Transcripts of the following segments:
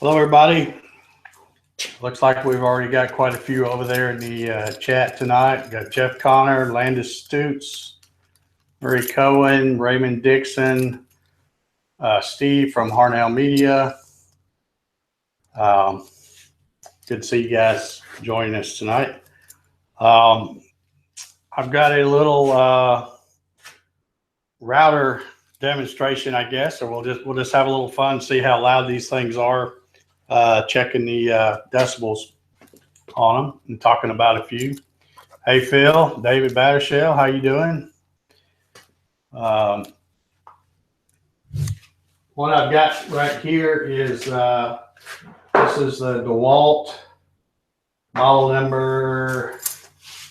Hello, everybody. Looks like we've already got quite a few over there in the chat tonight. We've got Jeff Connor, Landis Stutes, Murray Cohen, Raymond Dixon, Steve from Harnell Media. Good to see you guys joining us tonight. I've got a little router demonstration, I guess, or we'll just have a little fun, see how loud these things are. Checking the decibels on them and talking about a few. Hey, Phil, David Battershell, how you doing? What I've got right here is this is the DeWalt model number.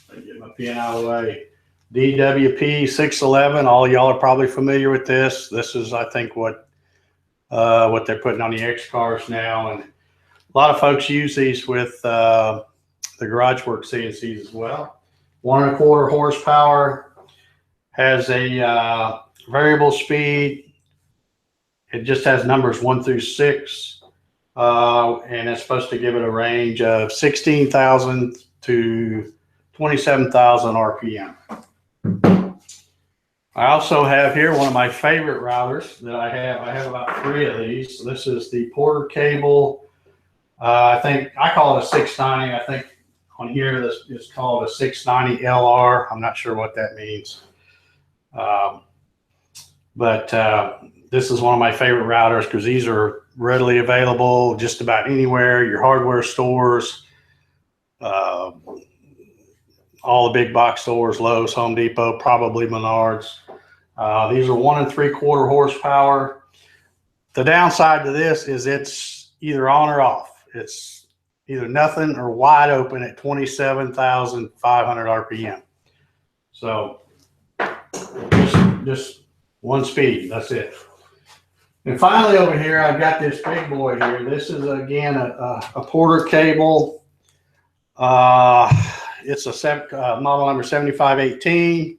Let me get my pen out of the way. DWP 611. All y'all are probably familiar with this. This is, I think, what they're putting on the X cars now, and a lot of folks use these with the garage work CNCs as well. 1.25 horsepower, has a variable speed. It just has numbers 1 through 6, and it's supposed to give it a range of 16,000 to 27,000 RPM. I also have here one of my favorite routers that I have. I have about 3 of these. This is the Porter Cable. I think I call it a 690. I think on here this is called a 690 LR. I'm not sure what that means. But this is one of my favorite routers because these are readily available just about anywhere. Your hardware stores, all the big box stores, Lowe's, Home Depot, probably Menards. These are 1 3/4 horsepower. The downside to this is it's either on or off. It's either nothing or wide open at 27,500 RPM. So just one speed, that's it. And finally over here, I've got this big boy here. This is, again, a Porter Cable. It's a model number 7518.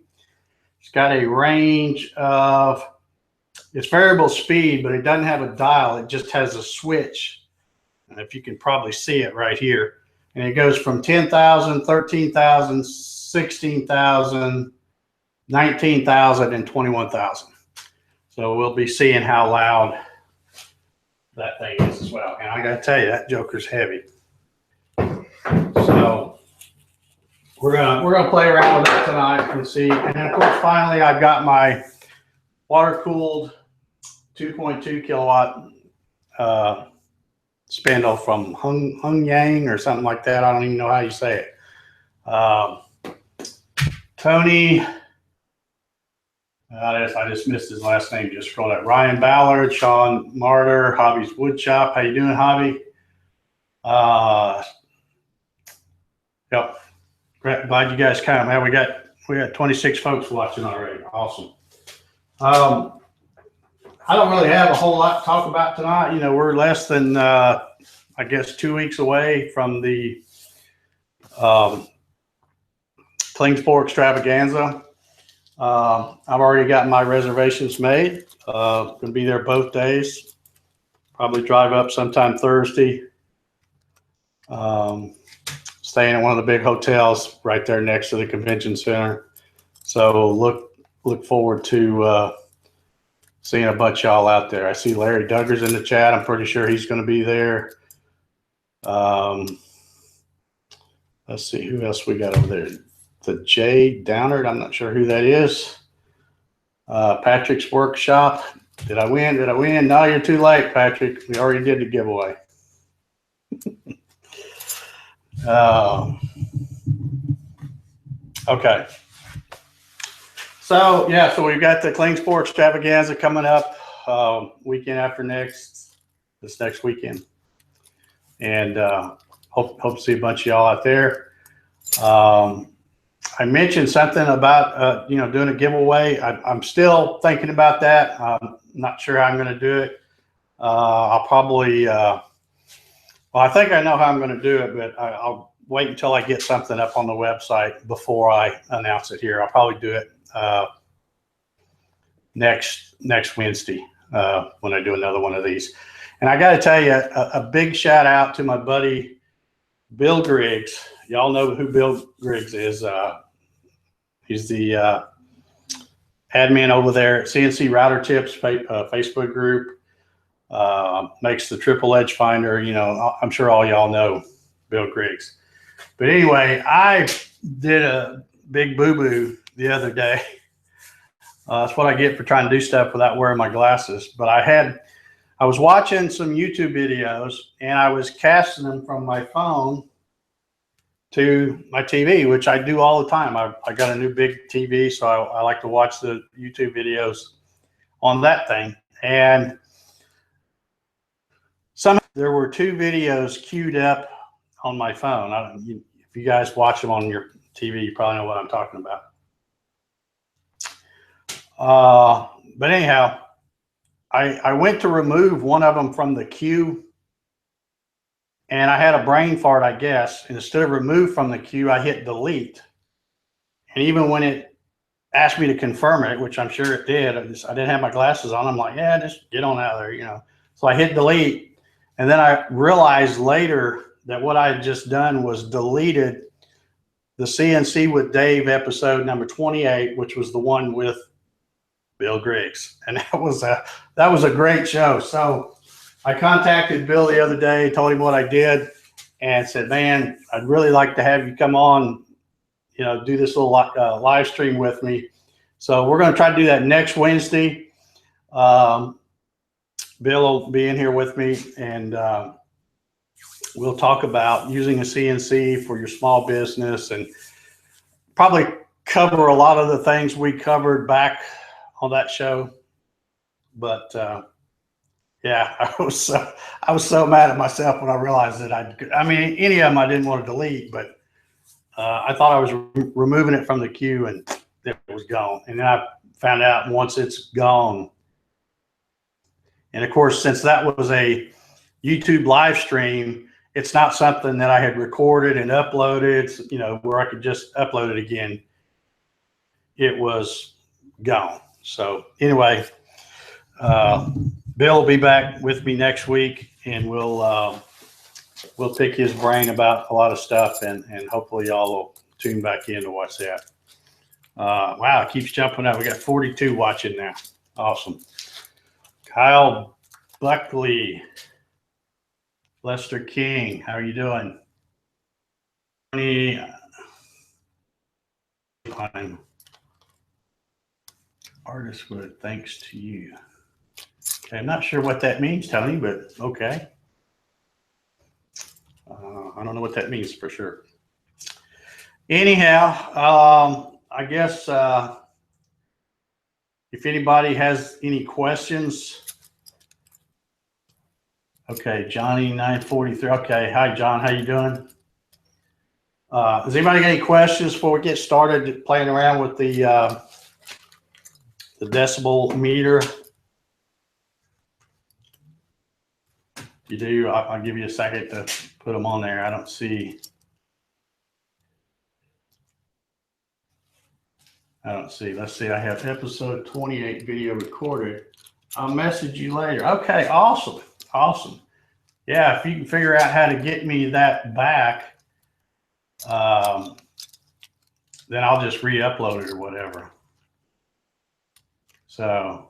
It's got a range of, it's variable speed, but it doesn't have a dial. It just has a switch. And if you can probably see it right here. And it goes from 10,000, 13,000, 16,000, 19,000, and 21,000. So we'll be seeing how loud that thing is as well. And I got to tell you, that joker's heavy. So we're gonna play around with it tonight and see. And then of course, finally, I've got my water-cooled 2.2 kilowatt Spindle from Hung Yang or something like that. I don't even know how you say it. Tony, I just missed his last name. Just scroll that. Ryan Ballard, Sean Martyr, Hobby's Woodshop. How you doing, Hobby? Yep. Great. Glad you guys came. Man, we got 26 folks watching already. Awesome. I don't really have a whole lot to talk about tonight. You know, we're less than, I guess, 2 weeks away from the Klingspor extravaganza. I've already got my reservations made. Going to be there both days. Probably drive up sometime Thursday. Staying at one of the big hotels right there next to the convention center. So look forward to seeing a bunch of y'all out there. I see Larry Duggar's in the chat. I'm pretty sure he's going to be there. Let's see who else we got over there. The Jay Downard. I'm not sure who that is. Patrick's Workshop. Did I win? Did I win? No, you're too late, Patrick. We already did the giveaway. Okay. So yeah, so we've got the Klingspor extravaganza coming up weekend after next, this next weekend, and hope to see a bunch of y'all out there. I mentioned something about doing a giveaway. I'm still thinking about that. I'm not sure how I'm going to do it. I'll probably well, I think I know how I'm going to do it, but I'll wait until I get something up on the website before I announce it here. I'll probably do it next Wednesday when I do another one of these. And I got to tell you, a big shout out to my buddy, Bill Griggs. Y'all know who Bill Griggs is. He's the admin over there at CNC Router Tips Facebook group. Makes the triple edge finder. You know, I'm sure all y'all know Bill Griggs. But anyway, I did a big boo-boo the other day. That's what I get for trying to do stuff without wearing my glasses. But I was watching some YouTube videos, and I was casting them from my phone to my TV, which I do all the time. I got a new big TV, so I like to watch the YouTube videos on that thing. And there were 2 videos queued up on my phone. If you guys watch them on your TV, you probably know what I'm talking about. But anyhow, I went to remove one of them from the queue, and I had a brain fart, I guess. And instead of remove from the queue, I hit delete. And even when it asked me to confirm it, which I'm sure it did, I didn't have my glasses on. I'm like, yeah, just get on out of there, you know. So I hit delete, and then I realized later that what I had just done was deleted the CNC with Dave episode number 28, which was the one with Bill Griggs. And that was a great show. So I contacted Bill the other day, told him what I did, and said, man, I'd really like to have you come on, you know, do this little live stream with me. So we're going to try to do that next Wednesday. Bill will be in here with me, and we'll talk about using a CNC for your small business, and probably cover a lot of the things we covered back on that show. But yeah, I was so mad at myself when I realized that I mean, any of them I didn't want to delete, but I thought I was removing it from the queue, and it was gone. And then I found out once it's gone. And of course, since that was a YouTube live stream, it's not something that I had recorded and uploaded, you know, where I could just upload it again. It was gone. So anyway, Bill will be back with me next week, and we'll pick his brain about a lot of stuff, and hopefully y'all will tune back in to watch that. Wow, it keeps jumping up. We got 42 watching now. Awesome. Kyle Buckley, Lester King, how are you doing? Artist wood, thanks to you. Okay, I'm not sure what that means, Tony, but okay. I don't know what that means for sure. Anyhow, I guess if anybody has any questions. Okay, Johnny 943. Okay, hi John, how you doing? Does anybody got any questions before we get started playing around with the decibel meter? You do? I'll give you a second to put them on there. I don't see. Let's see. I have episode 28 video recorded. I'll message you later. Okay, awesome. Awesome. Yeah, if you can figure out how to get me that back, then I'll just re-upload it or whatever. So,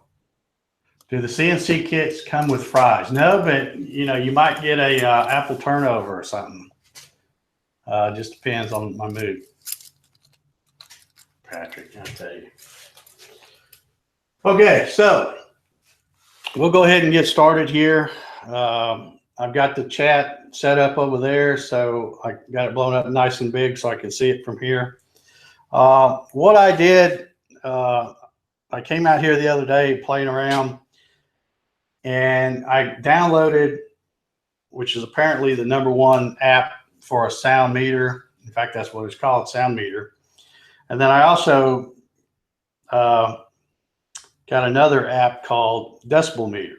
do the CNC kits come with fries? No, but you know, you might get a apple turnover or something. Just depends on my mood. Patrick, I'll tell you. Okay, so we'll go ahead and get started here. I've got the chat set up over there, so I got it blown up nice and big so I can see it from here. What I did, I came out here the other day playing around, and I downloaded, which is apparently the #1 app for a sound meter. In fact, that's what it's called, sound meter. And then I also got another app called Decibel Meter.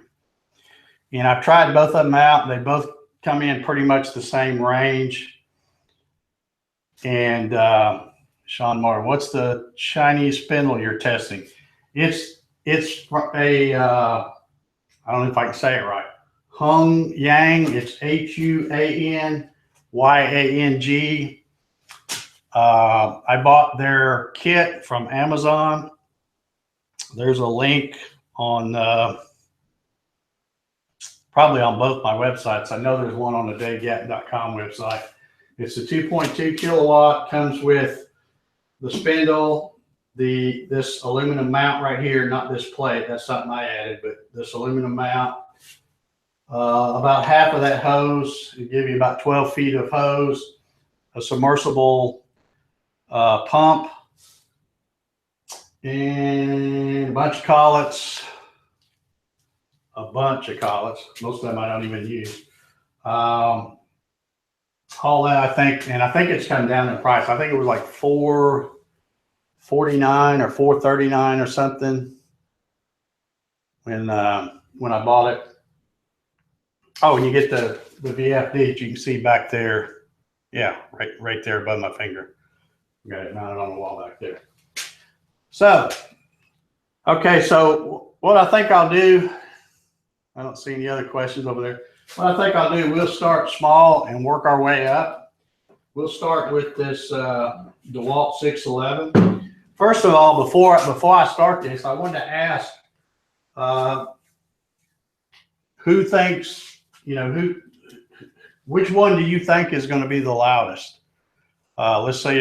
And I've tried both of them out. They both come in pretty much the same range. And Sean Martin, what's the Chinese spindle you're testing? It's a, I don't know if I can say it right, Hung Yang. It's Huyang. I bought their kit from Amazon. There's a link on probably on both my websites. I know there's one on the Gatton.com website. It's a 2.2 kilowatt, comes with the spindle, this aluminum mount right here, not this plate, that's something I added, but this aluminum mount. About half of that hose, it give you about 12 feet of hose, a submersible pump, and a bunch of collets. Most of them I don't even use. All that, I think it's come down in price. I think it was like $449 or $439 or something when I bought it. Oh, and you get the VFD that you can see back there. Yeah, right there above my finger. Got it mounted on the wall back there. So, okay, so what I think I'll do, I don't see any other questions over there. What I think I'll do, we'll start small and work our way up. We'll start with this DeWalt 611. First of all, before I start this, I wanted to ask who thinks, which one do you think is going to be the loudest? Let's see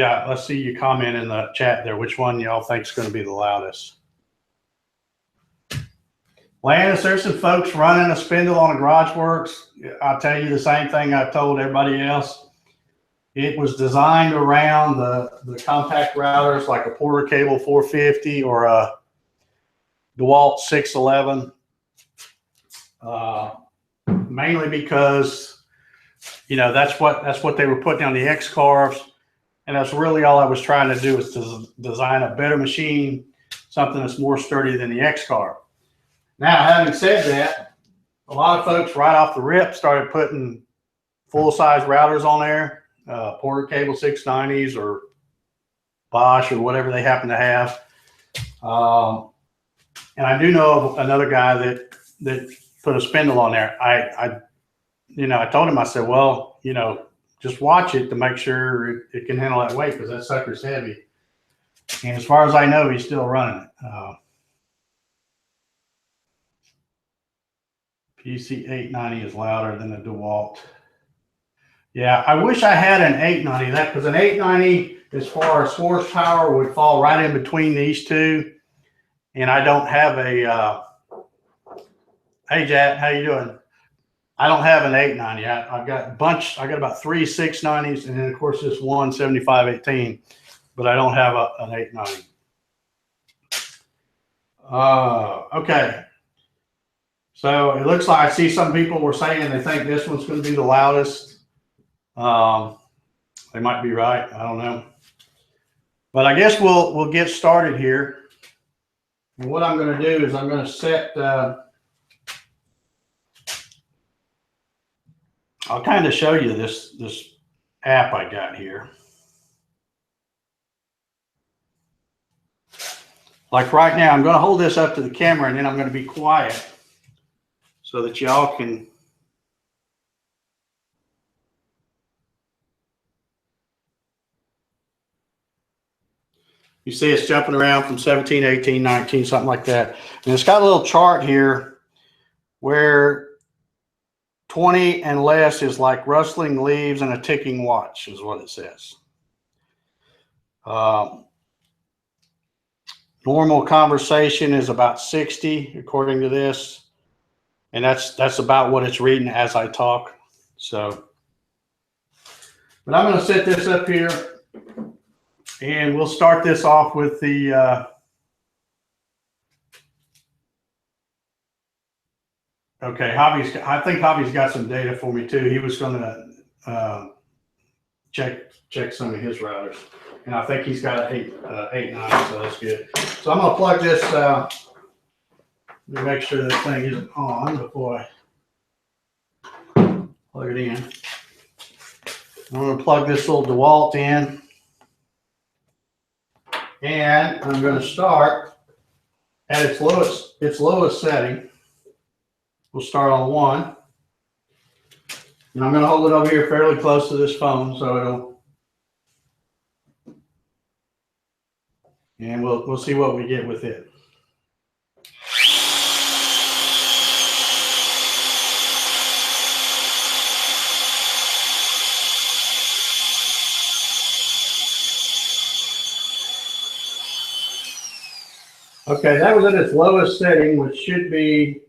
you comment in the chat there. Which one y'all think is going to be the loudest? Landis, there's some folks running a Spindle on a Garage Works. I'll tell you the same thing I've told everybody else. It was designed around the compact routers like a Porter Cable 450 or a DeWalt 611. Mainly because, that's what they were putting on the X carves. And that's really all I was trying to do, is to design a better machine, something that's more sturdy than the X carve. Now, having said that, a lot of folks right off the rip started putting full-size routers on there, Porter Cable 690s or Bosch or whatever they happen to have. And I do know of another guy that put a Spindle on there. I told him, I said, well, just watch it to make sure it can handle that weight, because that sucker's heavy. And as far as I know, he's still running it. PC 890 is louder than a DeWalt. Yeah, I wish I had an 890, because an 890, as far as horsepower, would fall right in between these two. And I don't have a, hey, Jack, how you doing? I don't have an 890. I've got a bunch. I got about 3 690s, and then of course this one 7518, but I don't have an 890. Okay. So it looks like I see some people were saying they think this one's going to be the loudest. They might be right. I don't know. But I guess we'll get started here. And what I'm going to do is I'm going to set. I'll kind of show you this app I got here. Like right now, I'm going to hold this up to the camera, and then I'm going to be quiet so that y'all can. You see it's jumping around from 17, 18, 19, something like that. And it's got a little chart here where 20 and less is like rustling leaves and a ticking watch, is what it says. Normal conversation is about 60, according to this. And that's about what it's reading as I talk. So, but I'm going to set this up here, and we'll start this off with the okay, I think Hobby's got some data for me too. He was going to check some of his routers, and I think he's got an 8.9, so that's good. So I'm going to plug this. Let me make sure this thing isn't on before I plug it in. I'm going to plug this little DeWalt in, and I'm going to start at its lowest setting. We'll start on 1. And I'm going to hold it over here fairly close to this phone so it'll, and we'll see what we get with it. Okay, that was at its lowest setting, which should be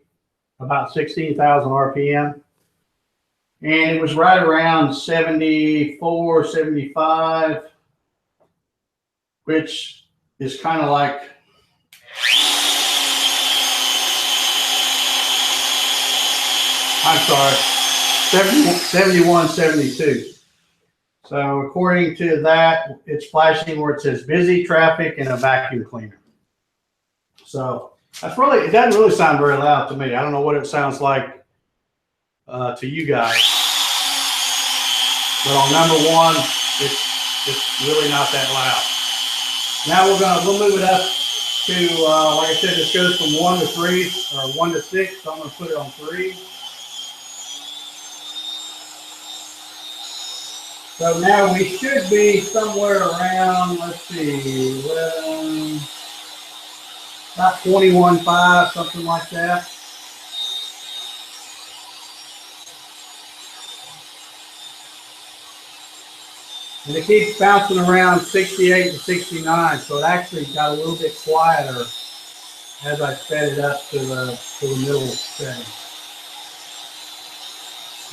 about 16,000 RPM. And it was right around 74, 75, which is kind of like, I'm sorry, 71, 72. So according to that, it's flashing where it says busy traffic and a vacuum cleaner. So that's really, it doesn't really sound very loud to me. I don't know what it sounds like to you guys. But on number one, it's really not that loud. Now we'll move it up to, like I said, this goes from 1 to 3 or 1 to 6. So I'm going to put it on 3. So now we should be somewhere around, let's see, about 21.5, something like that. And it keeps bouncing around 68 to 69, so it actually got a little bit quieter as I sped it up to the middle setting.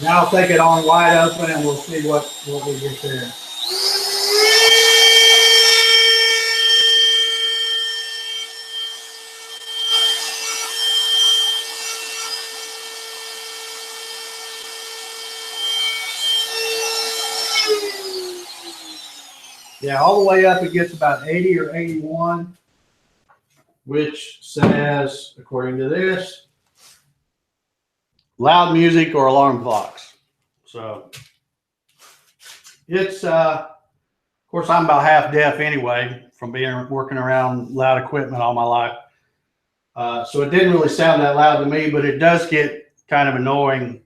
Now I'll take it on wide open and we'll see what we get there. Yeah, all the way up it gets about 80 or 81, which says, according to this, loud music or alarm clocks. So it's, of course, I'm about half deaf anyway from working around loud equipment all my life. So it didn't really sound that loud to me, but it does get kind of annoying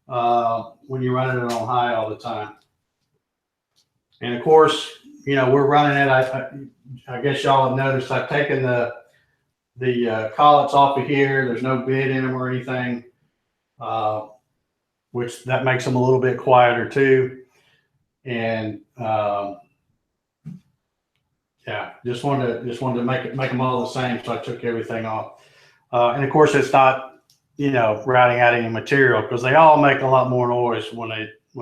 when you're running it on high all the time. And of course, you know, we're running it. I guess y'all have noticed I've taken the collets off of here. There's no bid in them or anything. Which that makes them a little bit quieter too. And yeah, just wanted to make them all the same, so I took everything off. And of course, it's not, you know, routing out any material because they all make a lot more noise when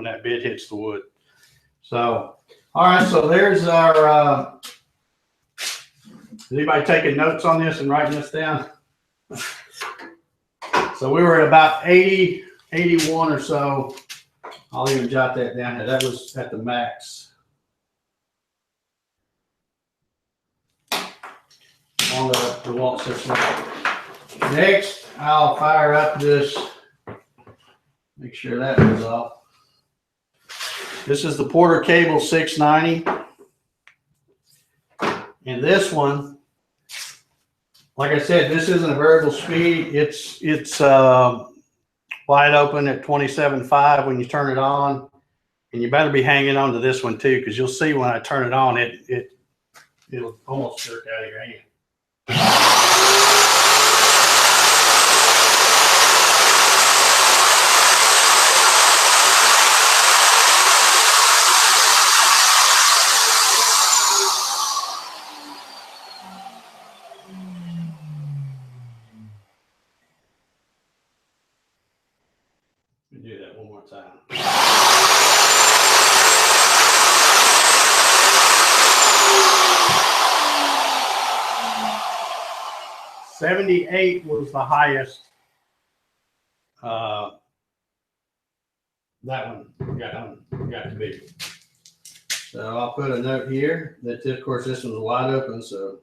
that bit hits the wood. So, all right, so there's our. Is anybody taking notes on this and writing this down? So we were at about 80, 81 or so. I'll even jot that down. That was at the max on the DeWalt system. Next, I'll fire up this. Make sure that is off. This is the Porter Cable 690. And this one, like I said, this isn't a variable speed. It's wide open at 27.5 when you turn it on, and you better be hanging on to this one too, because you'll see when I turn it on, it'll almost jerk out of your hand. Let me do that one more time. 78 was the highest. That one got to be. So I'll put a note here that, of course, this one's wide open, so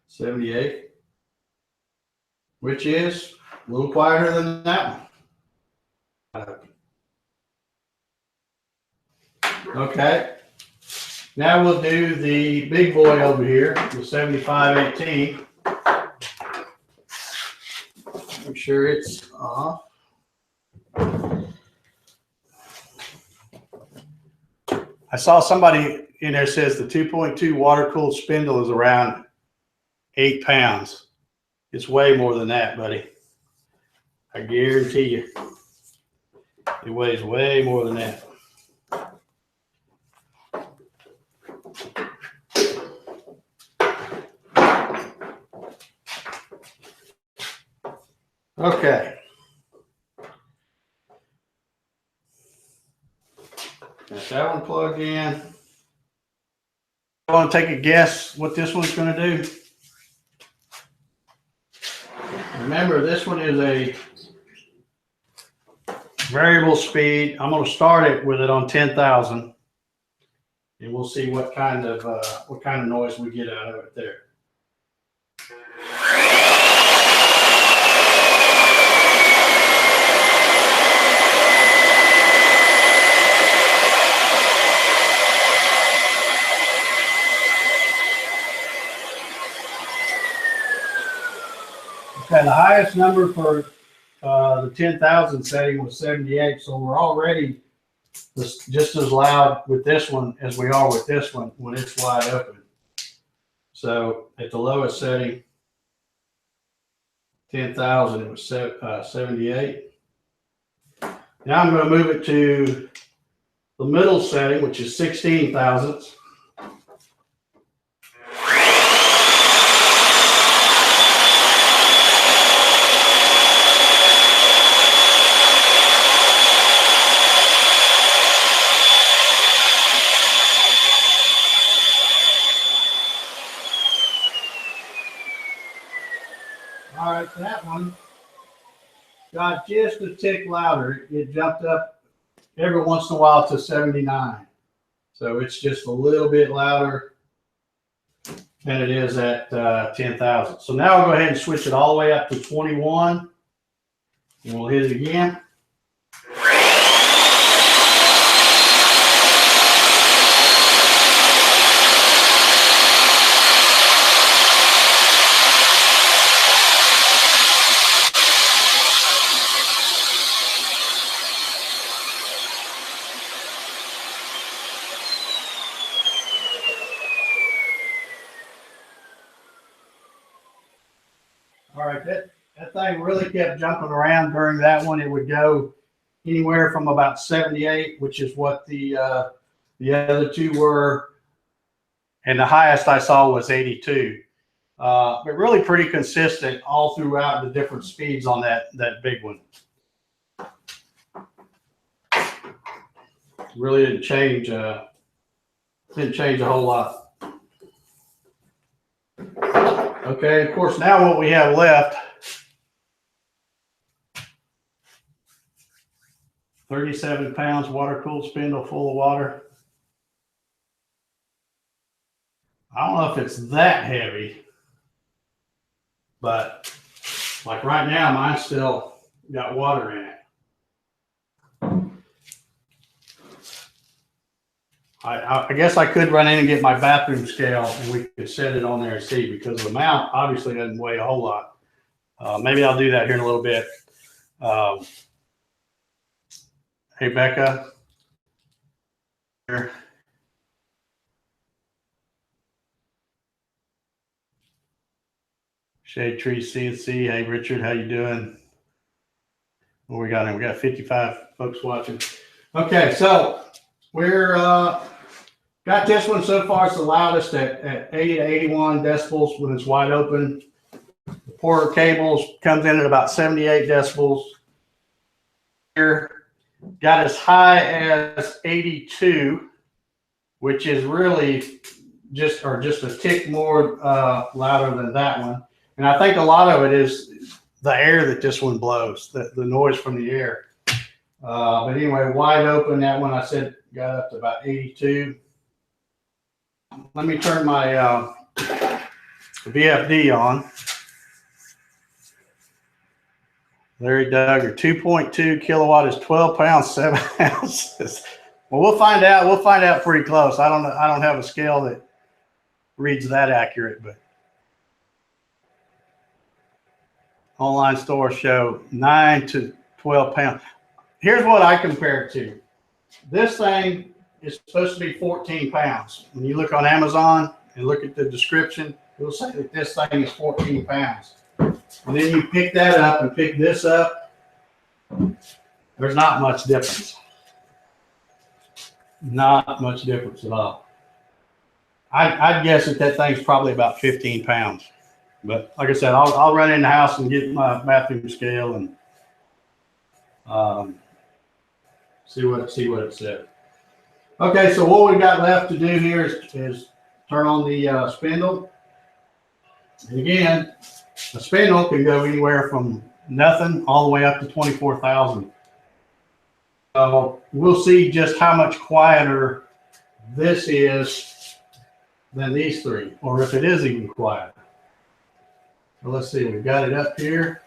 78, which is a little quieter than that one. Okay. Now we'll do the big boy over here, the 7518. Make sure it's off. I saw somebody in there says the 2.2 water-cooled spindle is around 8 pounds. It's way more than that, buddy. I guarantee you. It weighs way more than that. Okay. Got that one plugged in. I want to take a guess what this one's going to do. Remember, this one is a variable speed. I'm going to start it with it on 10,000, and we'll see what kind of noise we get out of it there. Okay, the highest number for the 10,000 setting was 78, so we're already just as loud with this one as we are with this one when it's wide open. So at the lowest setting, 10,000, it was 78. Now I'm going to move it to the middle setting, which is 16 thousandths. All right, that one got just a tick louder. It jumped up every once in a while to 79. So it's just a little bit louder than it is at 10,000. So now we'll go ahead and switch it all the way up to 21. And we'll hit it again. All right, that thing really kept jumping around during that one. It would go anywhere from about 78, which is what the other two were, and the highest I saw was 82. But really pretty consistent all throughout the different speeds on that big one. Really didn't change a whole lot. Okay, of course, now what we have left, 37 pounds water-cooled spindle full of water. I don't know if it's that heavy, but like right now, mine's still got water in it. I guess I could run in and get my bathroom scale and we could set it on there and see, because the mount obviously doesn't weigh a whole lot. Maybe I'll do that here in a little bit. Hey, Becca. Here. Shade Tree CNC. Hey, Richard, how you doing? What we got in? We got 55 folks watching. Okay, so we're got this one so far. It's the loudest at 80 to 81 decibels when it's wide open. The Porter cables comes in at about 78 decibels. Here got as high as 82, which is really just a tick more louder than that one. And I think a lot of it is the air that this one blows, the noise from the air. But anyway, wide open, that one I said got up to about 82. Let me turn my VFD on. Larry Duggar, 2.2 kilowatt is 12 pounds, 7 ounces. Well, we'll find out. We'll find out pretty close. I don't have a scale that reads that accurate, but online stores show 9 to 12 pounds. Here's what I compare it to. This thing is supposed to be 14 pounds. When you look on Amazon and look at the description, it'll say that this thing is 14 pounds. And then you pick that up and pick this up, there's not much difference. Not much difference at all. I'd guess that thing's probably about 15 pounds. But like I said, I'll run in the house and get my bathroom scale and see what it says. Okay, so what we've got left to do here is turn on the spindle. And again, the spindle can go anywhere from nothing all the way up to 24,000. So we'll see just how much quieter this is than these three, or if it is even quieter. So let's see, we've got it up here.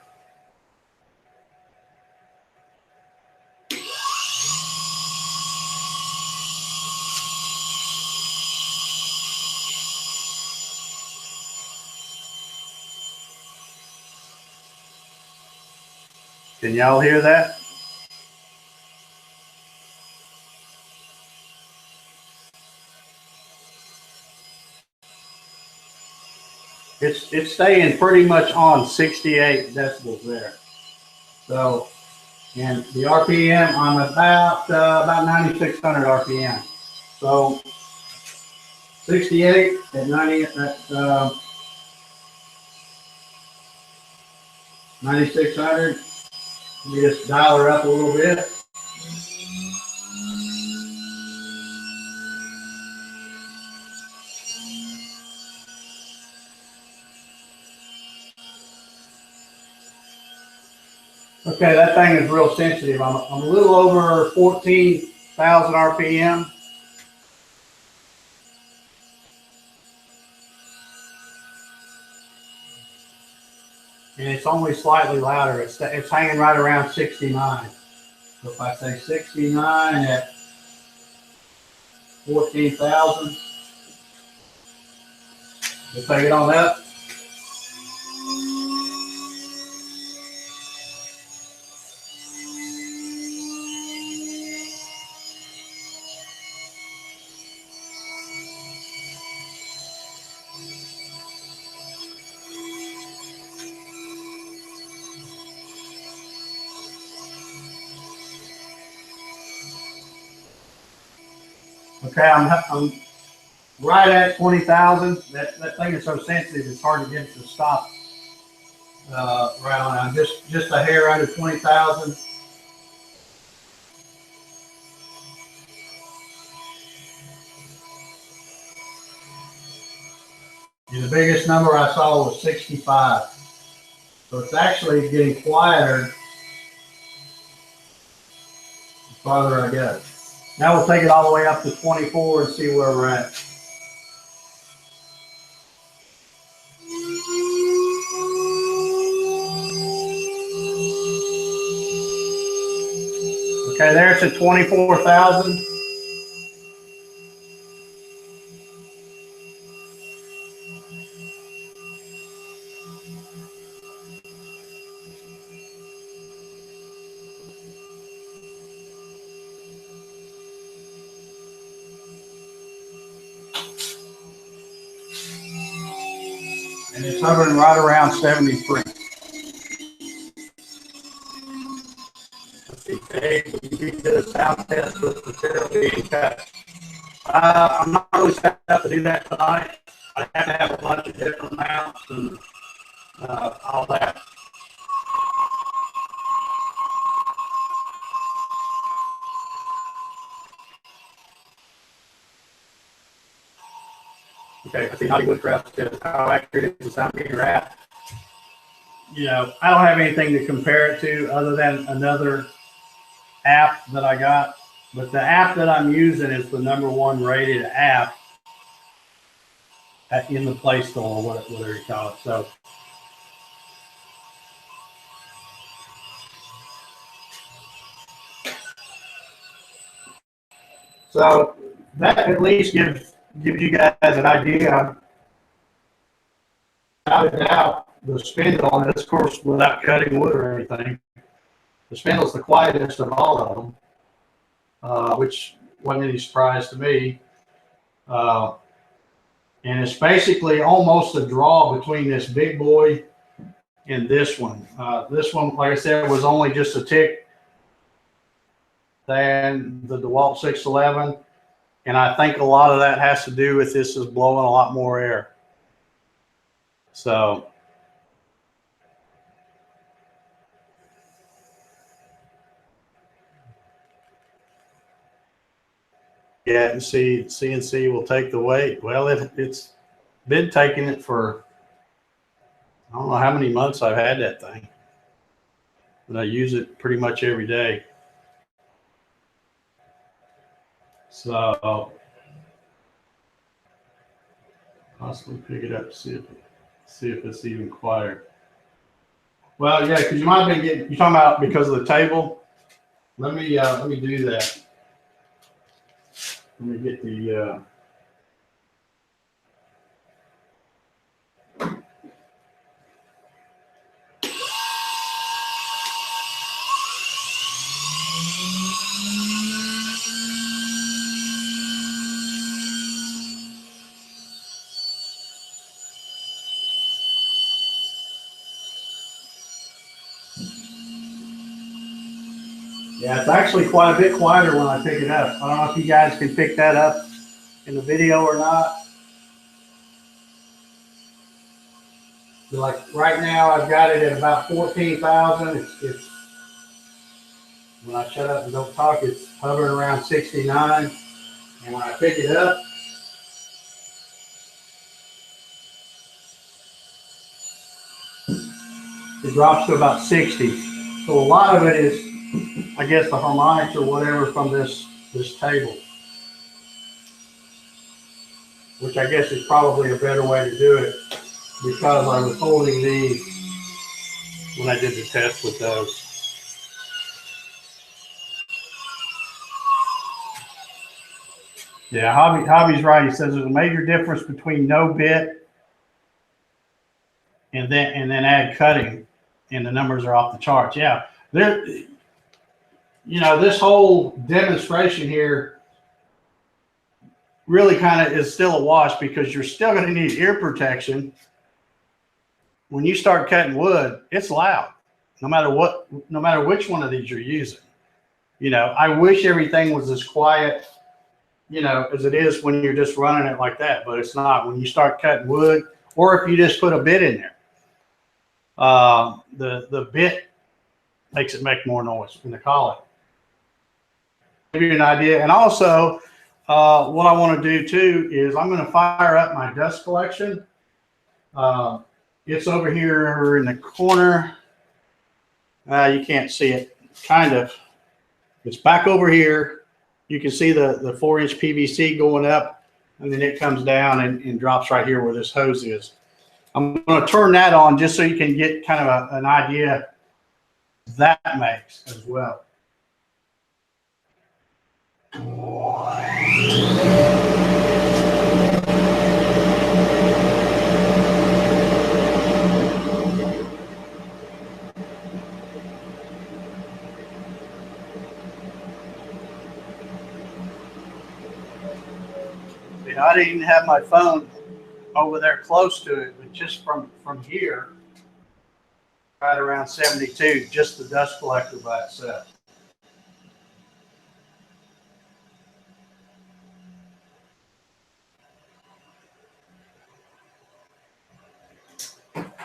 Can y'all hear that? It's staying pretty much on 68 decibels there. So, and the RPM, I'm about 9,600 RPM. So 68 at 90 at 9,600. Let me just dial her up a little bit. Okay, that thing is real sensitive. I'm a little over 14,000 RPM. And it's only slightly louder. It's hanging right around 69. So if I say 69 at 14,000, we'll take it on up. Okay, I'm right at 20,000. That thing is so sensitive, it's hard to get it to stop right on. I'm just a hair under 20,000. And the biggest number I saw was 65. So it's actually getting quieter the farther I go. Now we'll take it all the way up to 24 and see where we're at. Okay, there it's at 24,000. And it's hovering right around 73. Let's see, Dave, will you do the sound test with the material being cut? I'm not really set up to do that tonight. I have to have a bunch of different mounts and all that. Okay, I see Hollywood Craft says how accurate is the sound meter app. You know, I don't have anything to compare it to other than another app that I got. But the app that I'm using is the #1 rated app in the Play Store, or whatever you call it. So that at least gives you guys an idea. I routed out the spindle, and this, of course, without cutting wood or anything. The spindle's the quietest of all of them, which wasn't any surprise to me. And it's basically almost a draw between this big boy and this one. This one, like I said, was only just a tick than the DeWalt 611. And I think a lot of that has to do with this is blowing a lot more air. So yeah, and see, CNC will take the weight. Well, it's been taking it for, I don't know how many months I've had that thing, but I use it pretty much every day. So possibly pick it up, see if it's even quieter. Well, yeah, because you might have been getting, you're talking about because of the table. Let me do that. Let me get the yeah, it's actually quite a bit quieter when I pick it up. I don't know if you guys can pick that up in the video or not. But like right now, I've got it at about 14,000. It's when I shut up and don't talk, it's hovering around 69. And when I pick it up, it drops to about 60. So a lot of it is, I guess, the harmonics or whatever from this table, which I guess is probably a better way to do it because I was holding these when I did the test with those. Yeah, Hobby's right. He says there's a major difference between no bit and then add cutting, and the numbers are off the charts. Yeah, there. You know, this whole demonstration here really kind of is still a wash because you're still going to need ear protection. When you start cutting wood, it's loud, no matter which one of these you're using. You know, I wish everything was as quiet, you know, as it is when you're just running it like that, but it's not. When you start cutting wood, or if you just put a bit in there, the bit makes it make more noise in the collet. Give you an idea. And also, what I want to do too is I'm going to fire up my dust collection. It's over here in the corner. You can't see it, kind of. It's back over here. You can see the 4-inch PVC going up, and then it comes down and drops right here where this hose is. I'm going to turn that on just so you can get kind of an idea that makes as well. I didn't even have my phone over there close to it, but just from here, right around 72, just the dust collector by itself.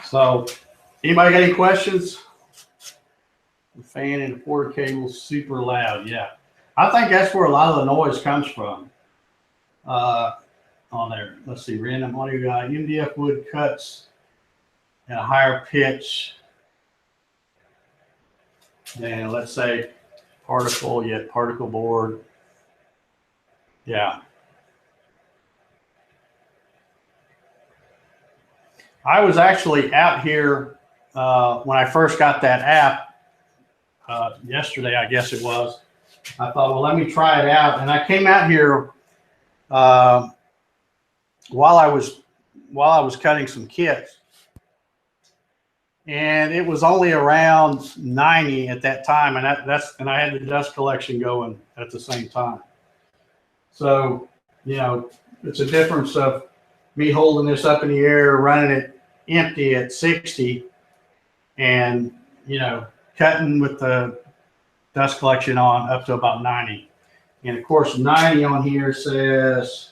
So, anybody got any questions? The fan and the quarter cable is super loud. Yeah, I think that's where a lot of the noise comes from. On there, let's see, random audio guy, MDF wood cuts at a higher pitch than, let's say, particle board. Yeah. I was actually out here when I first got that app yesterday, I guess it was. I thought, well, let me try it out. And I came out here while I was cutting some kits, and it was only around 90 at that time, and I had the dust collection going at the same time. So, you know, it's a difference of me holding this up in the air, running it empty at 60, and, you know, cutting with the dust collection on up to about 90. And of course, 90 on here says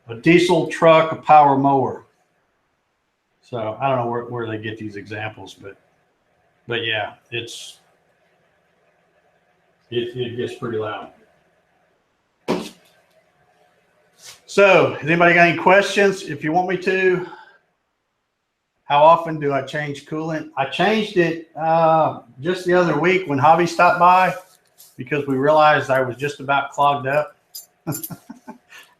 a diesel truck, a power mower. So I don't know where they get these examples, but yeah, it gets pretty loud. So has anybody got any questions? If you want me to, how often do I change coolant? I changed it just the other week when Hobby stopped by because we realized I was just about clogged up.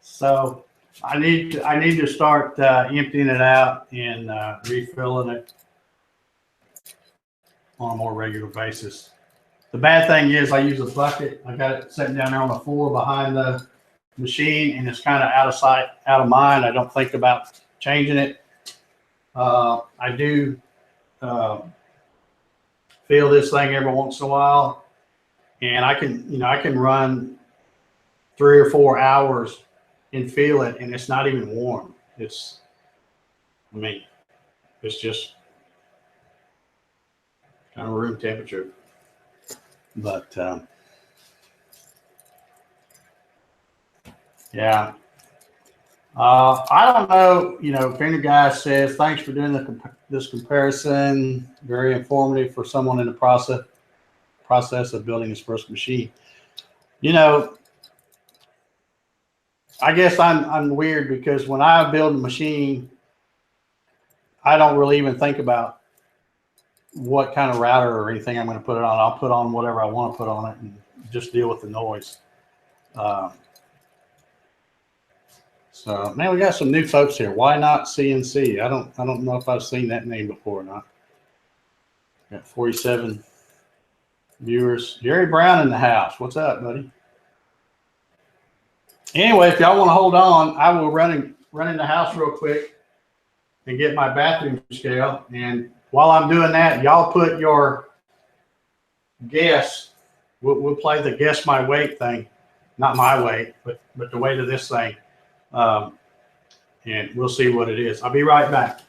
So I need to start emptying it out and refilling it on a more regular basis. The bad thing is I use a bucket. I got it sitting down there on the floor behind the machine, and it's kind of out of sight, out of mind. I don't think about changing it. I do fill this thing every once in a while, and I can run 3 or 4 hours and feel it, and it's not even warm. It's just kind of room temperature. But yeah, I don't know. You know, if any guy says thanks for doing this comparison, very informative for someone in the process of building his first machine. You know, I guess I'm weird because when I build a machine, I don't really even think about what kind of router or anything I'm going to put it on. I'll put on whatever I want to put on it and just deal with the noise. So man, we got some new folks here. Why not CNC? I don't know if I've seen that name before or not. Got 47 viewers. Jerry Brown in the house. What's up, buddy? Anyway, if y'all want to hold on, I will run in the house real quick and get my bathroom scale. And while I'm doing that, y'all put your guess. We'll play the guess my weight thing, not my weight, but the weight of this thing, and we'll see what it is. I'll be right back.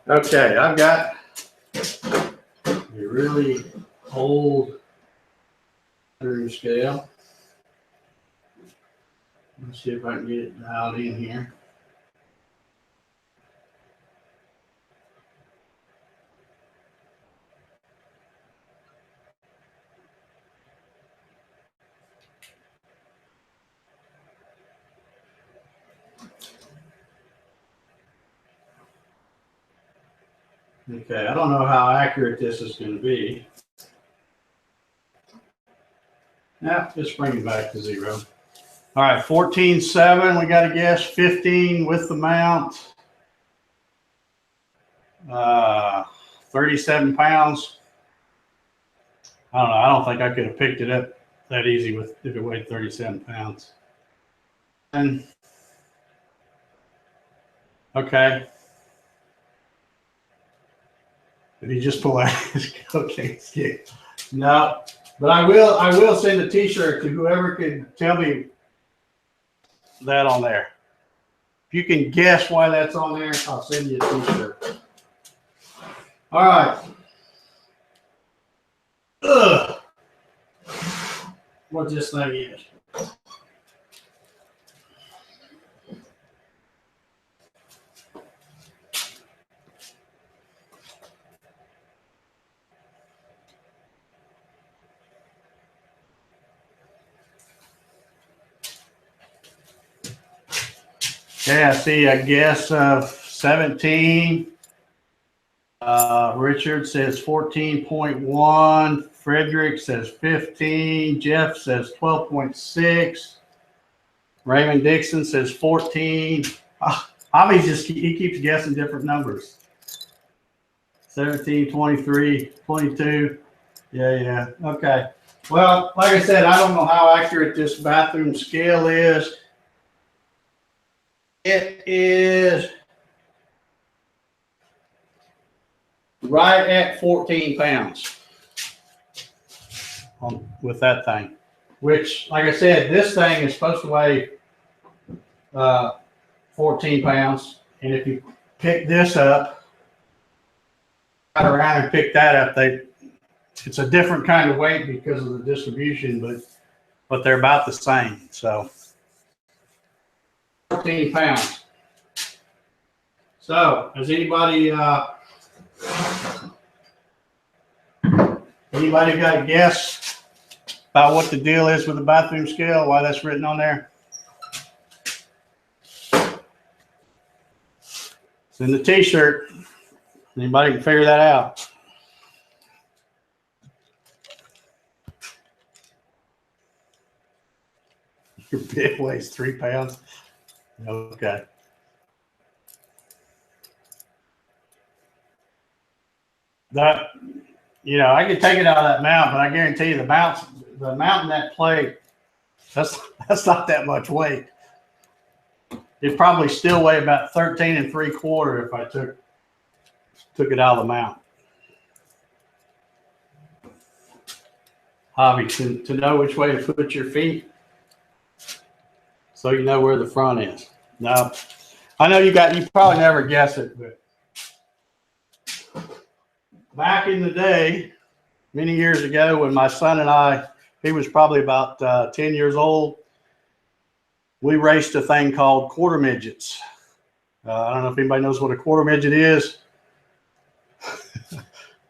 Okay, I've got a really old scale. Let's see if I can get it dialed in here. Okay, I don't know how accurate this is going to be. Now, just bring it back to 0. All right, 14.7, we got to guess. 15 with the mount. 37 pounds. I don't know. I don't think I could have picked it up that easy if it weighed 37 pounds. And okay. Did he just pull out his cocaine stick? No, but I will send a T-shirt to whoever can tell me that on there. If you can guess why that's on there, I'll send you a T-shirt. All right. Ugh. What this thing is. Yeah, I see a guess of 17. Richard says 14.1. Frederick says 15. Jeff says 12.6. Raymond Dixon says 14. Hobby he keeps guessing different numbers. 17, 23, 22. Yeah. Okay. Well, like I said, I don't know how accurate this bathroom scale is. It is right at 14 pounds with that thing, which, like I said, this thing is supposed to weigh 14 pounds. And if you pick this up, right around and pick that up, it's a different kind of weight because of the distribution, but they're about the same. So 14 pounds. So has anybody got a guess about what the deal is with the bathroom scale? Why that's written on there? It's in the t-shirt. Anybody can figure that out? Your bid weighs 3 pounds. Okay. That, I could take it out of that mount, but I guarantee you the mount in that plate, that's not that much weight. It'd probably still weigh about 13 3/4 if I took it out of the mount. Hobby, to know which way to put your feet, so you know where the front is. Now, I know you probably never guess it, but back in the day, many years ago, when my son and I, he was probably about 10 years old, we raced a thing called quarter midgets. I don't know if anybody knows what a quarter midget is,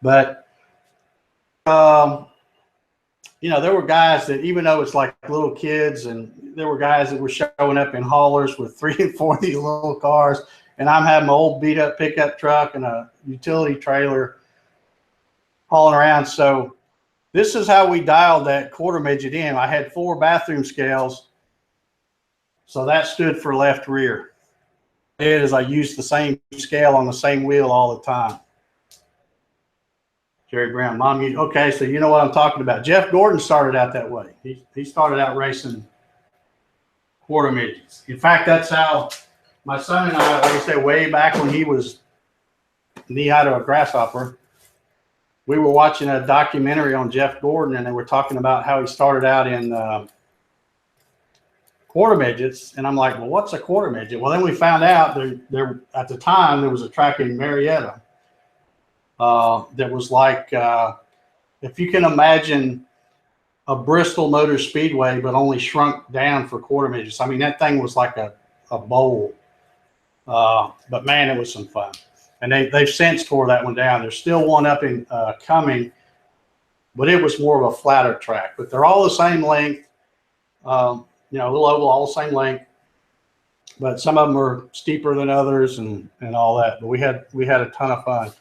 but there were guys that, even though it's like little kids, and there were guys that were showing up in haulers with 3 and 4 of these little cars, and I'm having my old beat up pickup truck and a utility trailer hauling around. So this is how we dialed that quarter midget in. I had 4 bathroom scales, so that stood for left rear. It is, I used the same scale on the same wheel all the time. Jerry Brown, Mom, okay, so you know what I'm talking about. Jeff Gordon started out that way. He started out racing quarter midgets. In fact, that's how my son and I, like I said, way back when he was knee-high to a grasshopper, we were watching a documentary on Jeff Gordon, and they were talking about how he started out in quarter midgets. And I'm like, well, what's a quarter midget? Well, then we found out there at the time, there was a track in Marietta that was like, if you can imagine a Bristol Motor Speedway, but only shrunk down for quarter midgets. I mean, that thing was like a bowl. But man, it was some fun. And they've since tore that one down. There's still one up in Cumming, but it was more of a flatter track. But they're all the same length, a little oval, all the same length. But some of them are steeper than others and all that. But we had a ton of fun.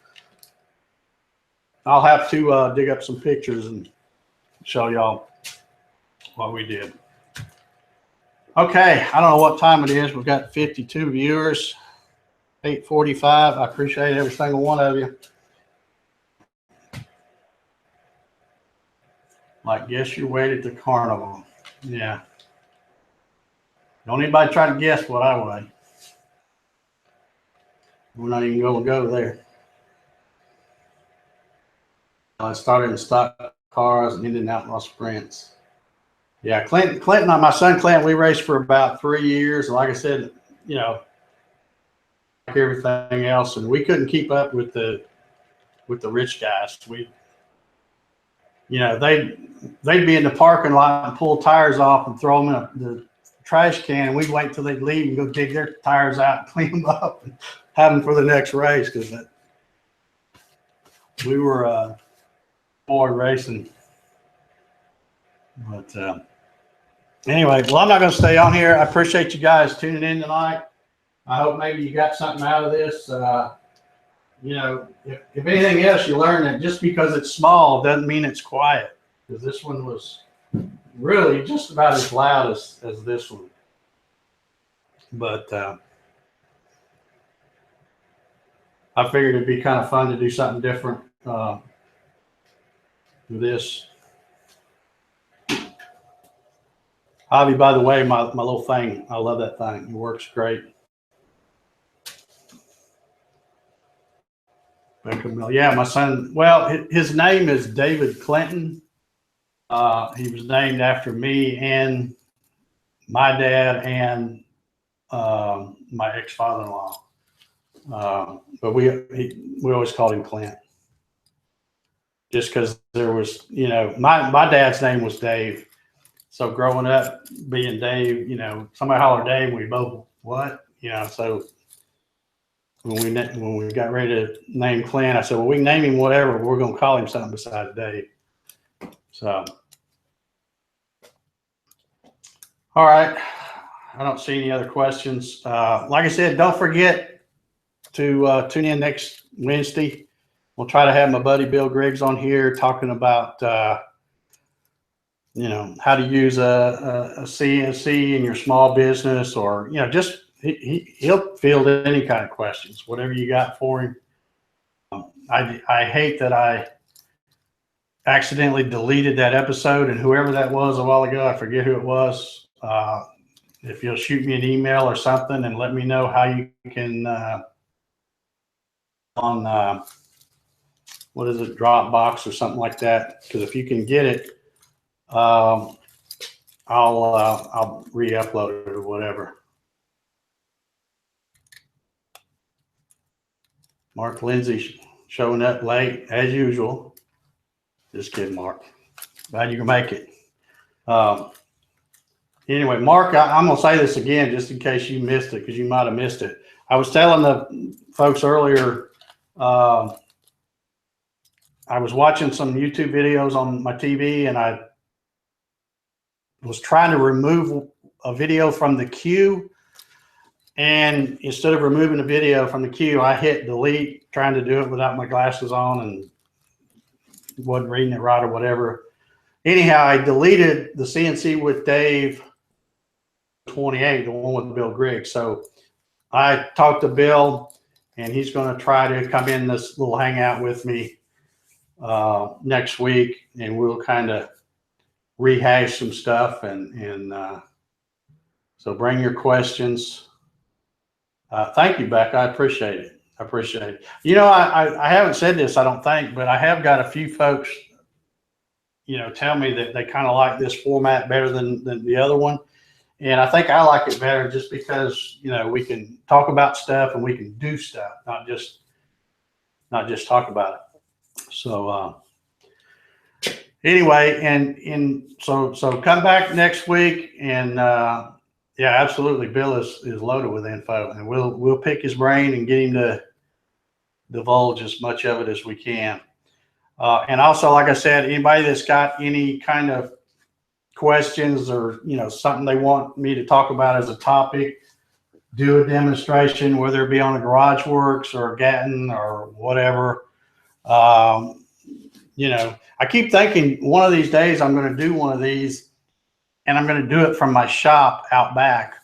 I'll have to dig up some pictures and show y'all what we did. Okay, I don't know what time it is. We've got 52 viewers, 8:45. I appreciate every single one of you. Like, guess your weight at the carnival. Yeah. Don't anybody try to guess what I weigh. We're not even going to go there. I started in stock cars and ended in outlaw sprints. Yeah, Clinton, my son Clinton, we raced for about 3 years. Like I said, like everything else, and we couldn't keep up with the rich guys. They'd be in the parking lot and pull tires off and throw them in the trash can, and we'd wait till they'd leave and go dig their tires out and clean them up and have them for the next race, because we were bored racing. But anyway, well, I'm not going to stay on here. I appreciate you guys tuning in tonight. I hope maybe you got something out of this. you know, if anything else, you learn that just because it's small doesn't mean it's quiet. Because this one was really just about as loud as this one. But I figured it'd be kind of fun to do something different with this. Javi, by the way, my little thing, I love that thing. It works great. Yeah, my son, well, his name is David Clinton. He was named after me and my dad and my ex-father-in-law. But we always called him Clint. Just because there was, you know, my dad's name was Dave. So growing up being Dave, you know, somebody hollered Dave, we both, what? You know, so when we got ready to name Clint, I said, well, we can name him whatever, but we're going to call him something besides Dave. So, all right. I don't see any other questions. Like I said, don't forget to tune in next Wednesday. We'll try to have my buddy Bill Griggs on here talking about, you know, how to use a CNC in your small business, or, you know, just he'll field any kind of questions, whatever you got for him. I hate that I accidentally deleted that episode, and whoever that was a while ago, I forget who it was. If you'll shoot me an email or something and let me know how you can on what is it, Dropbox or something like that, because if you can get it, I'll re-upload it or whatever. Mark Lindsay showing up late as usual. Just kidding, Mark. Glad you can make it. Anyway, Mark, I'm going to say this again just in case you missed it, because you might have missed it. I was telling the folks earlier, I was watching some YouTube videos on my TV, and I was trying to remove a video from the queue. And instead of removing the video from the queue, I hit delete, trying to do it without my glasses on and wasn't reading it right or whatever. Anyhow, I deleted the CNC with Dave 28, the one with Bill Griggs. So I talked to Bill, and he's going to try to come in this little hangout with me next week, and we'll kind of rehash some stuff. And so bring your questions. Thank you, Beck. I appreciate it. I appreciate it. You know, I haven't said this, I don't think, but I have got a few folks, you know, tell me that they kind of like this format better than the other one. And I think I like it better just because, you know, we can talk about stuff and we can do stuff, not just talk about it. So anyway, and so come back next week, and yeah, absolutely. Bill is loaded with info, and we'll pick his brain and get him to divulge as much of it as we can. And also, like I said, anybody that's got any kind of questions or, you know, something they want me to talk about as a topic, do a demonstration, whether it be on a Garage Works or a Gatton or whatever. You know, I keep thinking one of these days I'm going to do one of these, and I'm going to do it from my shop out back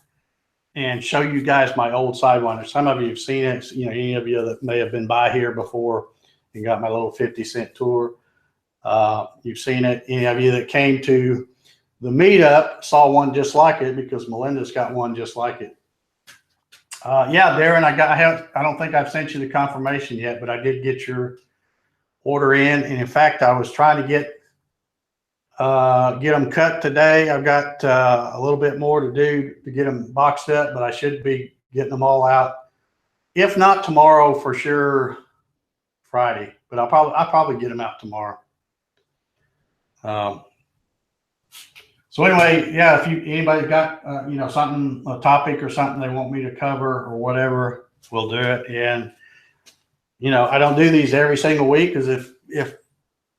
and show you guys my old Sidewinder. Some of you have seen it. You know, any of you that may have been by here before and got my little 50-cent tour, you've seen it. Any of you that came to the meetup saw one just like it, because Melinda's got one just like it. Yeah, Darren, I don't think I've sent you the confirmation yet, but I did get your order in. And in fact, I was trying to get them cut today. I've got a little bit more to do to get them boxed up, but I should be getting them all out. If not tomorrow, for sure Friday, but I'll probably get them out tomorrow. So anyway, yeah, if anybody got you know, something, a topic or something they want me to cover or whatever, we'll do it. And you know, I don't do these every single week, because if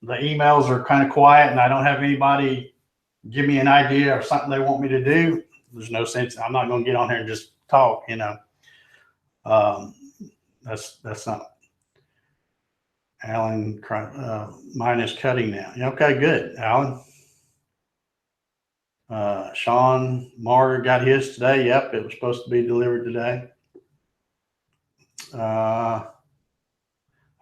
the emails are kind of quiet and I don't have anybody give me an idea or something they want me to do, there's no sense. I'm not going to get on here and just talk, you know. That's not Alan, mine is cutting now. Okay, good, Alan. Sean Martyr got his today. Yep, it was supposed to be delivered today.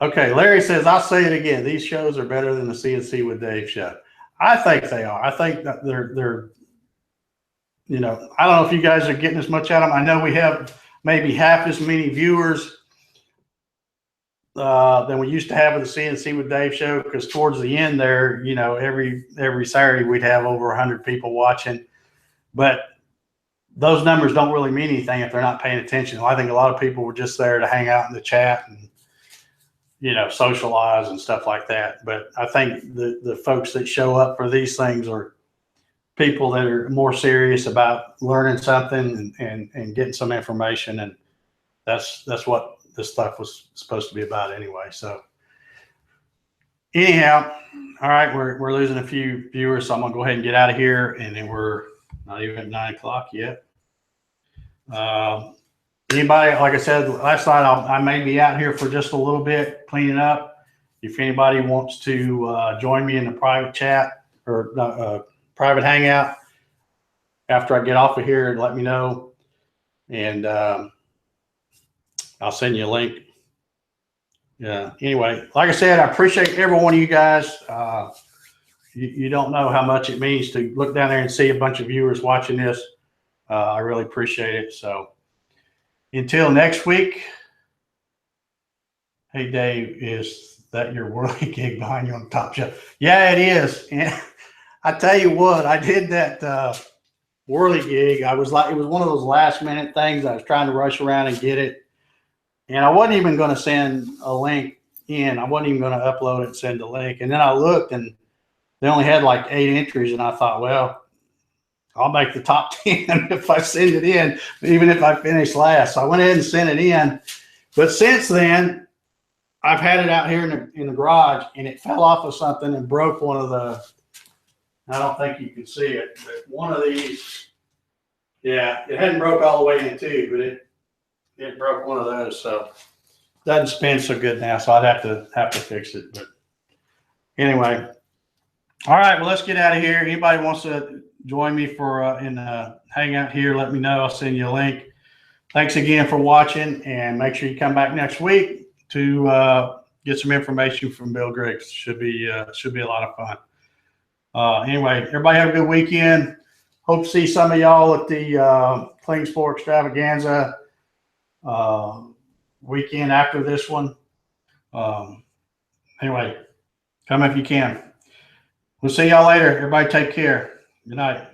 Okay, Larry says, I'll say it again. These shows are better than the CNC with Dave show. I think they are. I think that they're, you know, I don't know if you guys are getting as much out of them. I know we have maybe half as many viewers than we used to have with the CNC with Dave show, because towards the end there, you know, every Saturday we'd have over 100 people watching. But those numbers don't really mean anything if they're not paying attention. I think a lot of people were just there to hang out in the chat and, you know, socialize and stuff like that. But I think the folks that show up for these things are people that are more serious about learning something and getting some information. And that's what this stuff was supposed to be about anyway. So anyhow, all right, we're losing a few viewers, so I'm gonna go ahead and get out of here. And then we're not even at 9 o'clock yet. Anybody, like I said last night, I may be out here for just a little bit cleaning up. If anybody wants to join me in the private chat or private hangout after I get off of here, let me know, and I'll send you a link. Yeah. Anyway, like I said, I appreciate every one of you guys. You don't know how much it means to look down there and see a bunch of viewers watching this. I really appreciate it. So until next week. Hey, Dave, is that your whirly gig behind you on the top shelf? Yeah, it is. And I tell you what, I did that whirly gig. It was one of those last minute things. I was trying to rush around and get it. And I wasn't even going to send a link in. I wasn't even going to upload it and send a link. And then I looked, and they only had like 8 entries. And I thought, well, I'll make the top 10 if I send it in, even if I finish last. So I went ahead and sent it in. But since then, I've had it out here in the garage, and it fell off of something and broke one of the, I don't think you can see it, but one of these, yeah, it hadn't broke all the way in two, but it broke one of those. So it doesn't spin so good now. So I'd have to fix it. But anyway, all right, well, let's get out of here. Anybody wants to join me for in the hangout here, let me know. I'll send you a link. Thanks again for watching, and make sure you come back next week to get some information from Bill Griggs. Should be a lot of fun. Anyway, everybody have a good weekend. Hope to see some of y'all at the Clean Sport Extravaganza weekend after this one. Anyway, come if you can. We'll see y'all later. Everybody take care. Good night.